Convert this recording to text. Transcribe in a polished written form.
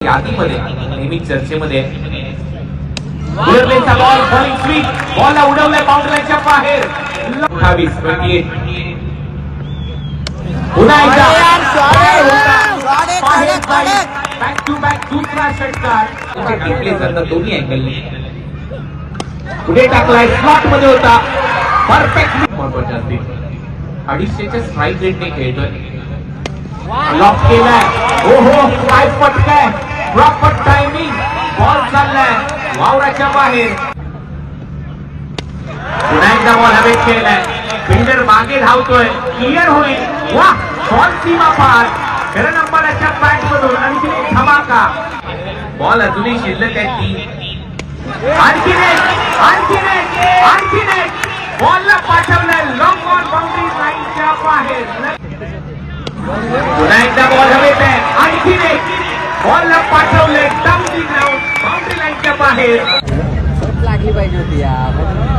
यादीमध्ये नेहमी चर्चेमध्ये बॉल बॉलिंग स्वीप बॉलला उडवलाय बाउंड्रीच्या बाहेर 28-28 पुन्हा एकदा बॅक टू बॅक दुसरा षटकार टिपले जातात दोन्ही अँगलने पुढे टाकलाय स्लॉट मध्ये होता परफेक्ट महत्वाचे असतील 250च्या स्ट्राईक रेटने खेळतोय लॉक केलाय हो काय पटकाय प्रॉपर टायमिंग बॉल चाललाय वावराच्या बाहेर पुन्हा एकदा बॉल हवेत खेळलाय फिल्डर मागे धावतोय क्लिअर होईल वा बॉल सीमा पार खरं नंबरच्या बॅट मधून आणखी एक धमाका बॉल अजूनही शिल्लक आहे 3 आणखी एक बॉलला पाठवलाय लॉंग ऑन बाउंड्री लाईनच्या बाहेर पुन्हा एकदा बॉल हवेत आहे आणखी एक बॉलला पाठवले डाऊन दी ग्राउंड बाउंड्री लाईनच्या बाहेर लागली पाहिजे होती यार.